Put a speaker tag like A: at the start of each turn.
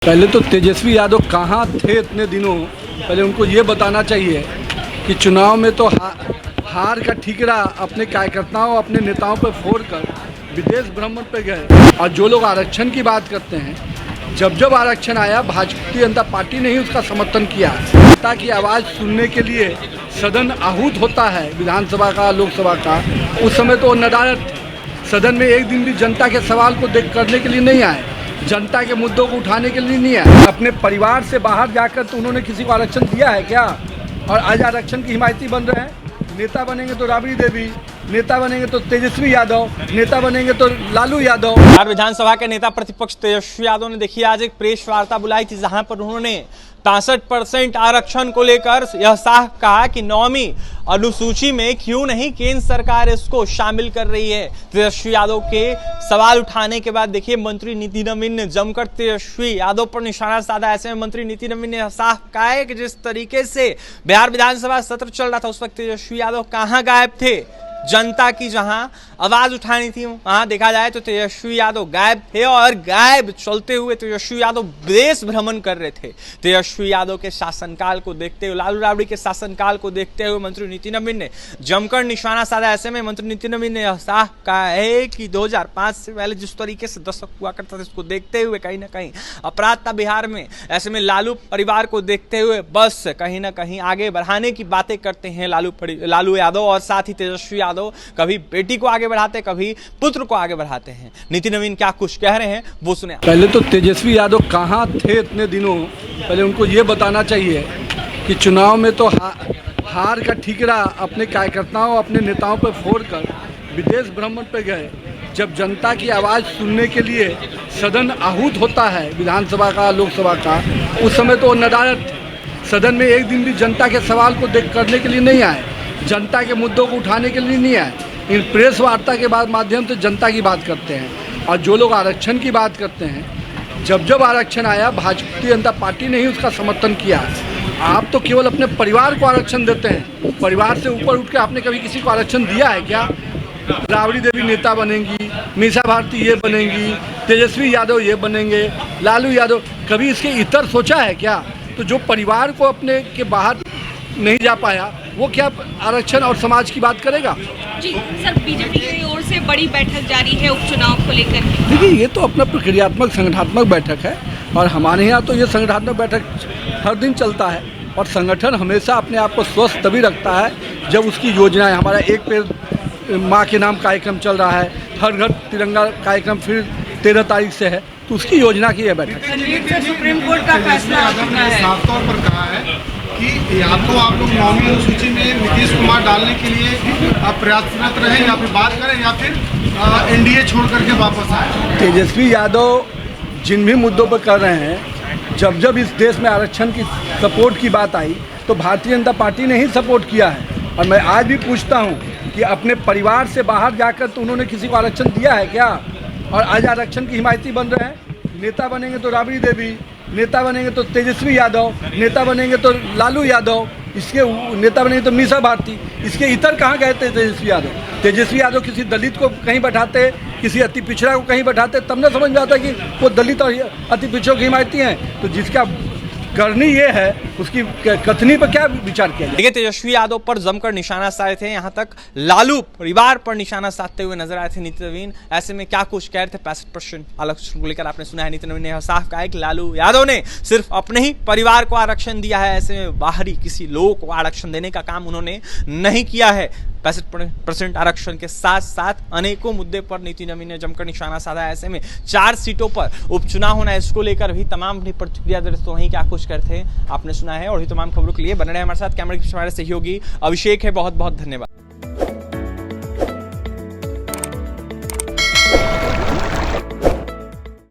A: पहले तो तेजस्वी यादव कहाँ थे इतने दिनों, पहले उनको ये बताना चाहिए कि चुनाव में तो हार का ठीकरा अपने कार्यकर्ताओं अपने नेताओं पर फोड़कर विदेश भ्रमण पर गए। और जो लोग आरक्षण की बात करते हैं, जब आरक्षण आया भारतीय जनता पार्टी ने ही उसका समर्थन किया। जनता की आवाज़ सुनने के लिए सदन आहूत होता है, विधानसभा का लोकसभा का। उस समय तो नदारद थे, सदन में एक दिन भी जनता के सवाल को देख करने के लिए नहीं आए, जनता के मुद्दों को उठाने के लिए नहीं आए। अपने परिवार से बाहर जाकर तो उन्होंने किसी को आरक्षण दिया है क्या? और आज आरक्षण की हिमायती बन रहे हैं। नेता बनेंगे तो राबड़ी देवी, नेता बनेंगे तो तेजस्वी यादव, नेता बनेंगे तो लालू यादव।
B: बिहार विधानसभा के नेता प्रतिपक्ष तेजस्वी यादव ने देखिए आज एक प्रेस वार्ता बुलाई थी, जहां पर उन्होंने 65% आरक्षण को लेकर यह साफ कहा कि 9वीं अनुसूची में क्यों नहीं केंद्र सरकार इसको शामिल कर रही है। तेजस्वी यादव के सवाल उठाने के बाद देखिए मंत्री नितिन नवीन ने जमकर तेजस्वी यादव पर निशाना साधा। ऐसे में मंत्री नितिन नवीन ने साफ कहा है कि जिस तरीके से बिहार विधानसभा सत्र चल रहा था उस वक्त तेजस्वी यादव कहाँ गायब थे। जनता की जहां आवाज उठानी थी वहां देखा जाए तो तेजस्वी यादव गायब थे, और गायब चलते हुए तेजस्वी यादव देश भ्रमण कर रहे थे। तेजस्वी यादव के शासनकाल को देखते हुए, लालू राबड़ी के शासनकाल को देखते हुए मंत्री नितिन नवीन ने जमकर निशाना साधा। ऐसे में मंत्री नितिन नवीन ने साफ कहा है कि 2005 से पहले जिस तरीके से दशक हुआ करता था, इसको देखते हुए कहीं ना कहीं अपराध था बिहार में। ऐसे में लालू परिवार को देखते हुए बस कहीं ना कहीं आगे बढ़ाने की बातें करते हैं लालू यादव, और साथ ही तेजस्वी यादव कभी बेटी को आगे बढ़ाते, कभी पुत्र को आगे बढ़ाते हैं। नितिन नवीन क्या कुछ कह रहे हैं वो सुने।
A: पहले तो तेजस्वी यादव कहाँ थे इतने दिनों, पहले उनको ये बताना चाहिए कि चुनाव में तो हार का ठीकरा अपने कार्यकर्ताओं अपने नेताओं पर फोड़कर विदेश भ्रमण पर गए। जब जनता की आवाज़ सुनने के लिए सदन आहूत होता है, विधानसभा का लोकसभा का, उस समय तो नदारद थे, सदन में एक दिन भी जनता के सवाल को देख करने के लिए नहीं आए, जनता के मुद्दों को उठाने के लिए नहीं आए। इन प्रेस वार्ता के बाद माध्यम से जनता की बात करते हैं। और जो लोग आरक्षण की बात करते हैं, जब आरक्षण आया भारतीय जनता पार्टी ने ही उसका समर्थन किया। आप तो केवल अपने परिवार को आरक्षण देते हैं, परिवार से ऊपर उठ के आपने कभी किसी को आरक्षण दिया है क्या? राबड़ी देवी नेता बनेंगी, मीसा भारती ये बनेंगी, तेजस्वी यादव ये बनेंगे, लालू यादव, कभी इसके इतर सोचा है क्या? तो जो परिवार को अपने के बाहर नहीं जा पाया वो क्या आरक्षण और समाज की बात करेगा?
C: जी सर, बीजेपी की ओर से बड़ी बैठक जारी है उपचुनाव को लेकर।
A: देखिए, ये तो अपना प्रक्रियात्मक संगठनात्मक बैठक है, और हमारे यहाँ तो ये संगठनात्मक बैठक हर दिन चलता है। और संगठन हमेशा अपने आप को स्वस्थ तभी रखता है जब उसकी योजनाएं, हमारा एक पेड़ माँ के नाम कार्यक्रम चल रहा है, हर घर तिरंगा कार्यक्रम फिर 13 तारीख से है, तो उसकी योजना की है बैठक।
C: सुप्रीम कोर्ट का फैसला
D: साफ तौर पर कहा है कि या तो आप लोग 9वीं अनुसूची में नीतीश कुमार डालने के लिए प्रयासरत रहें, या फिर बात करें, या फिर एनडीए छोड़ करके वापस आए।
A: तेजस्वी यादव जिन भी मुद्दों पर कर रहे हैं, जब इस देश में आरक्षण की सपोर्ट की बात आई तो भारतीय जनता पार्टी ने ही सपोर्ट किया है। और मैं आज भी पूछता हूँ कि अपने परिवार से बाहर जाकर तो उन्होंने किसी को आरक्षण दिया है क्या? और आज आरक्षण की हिमायती बन रहे हैं। नेता बनेंगे तो राबड़ी देवी, नेता बनेंगे तो तेजस्वी यादव, नेता बनेंगे तो लालू यादव, इसके नेता बनेंगे तो मीसा भारती, इसके इतर कहाँ गए थे तेजस्वी यादव? तेजस्वी यादव किसी दलित को कहीं बैठाते, किसी अति पिछड़ा को कहीं बैठाते, तब न समझ में आता कि वो दलित और अति पिछड़ों की हिमायती हैं। तो जिसका करनी ये है उसकी कथनी पर क्या विचार किया?
B: देखिए, तेजस्वी यादव पर जमकर निशाना साधे थे, यहाँ तक लालू परिवार पर निशाना साधते हुए नजर आए थे नितिन नवीन। ऐसे में क्या कुछ कह रहे थे 65% आरक्षण को लेकर आपने सुना है। नितिन नवीन ने साफ कहा है कि लालू यादव ने सिर्फ अपने ही परिवार को आरक्षण दिया है, ऐसे में बाहरी किसी लोग को आरक्षण देने का काम उन्होंने नहीं किया है। 65% आरक्षण के साथ साथ अनेकों मुद्दे पर नितिन नवीन ने जमकर निशाना साधा। ऐसे में 4 सीटों पर उपचुनाव होना, इसको लेकर भी तमाम अपनी प्रतिक्रिया दे। तो वहीं क्या कुछ करते आपने सुना है, और भी तमाम खबरों के लिए बने रहे हमारे साथ। कैमरे के हमारे सहयोगी अभिषेक है, बहुत बहुत धन्यवाद।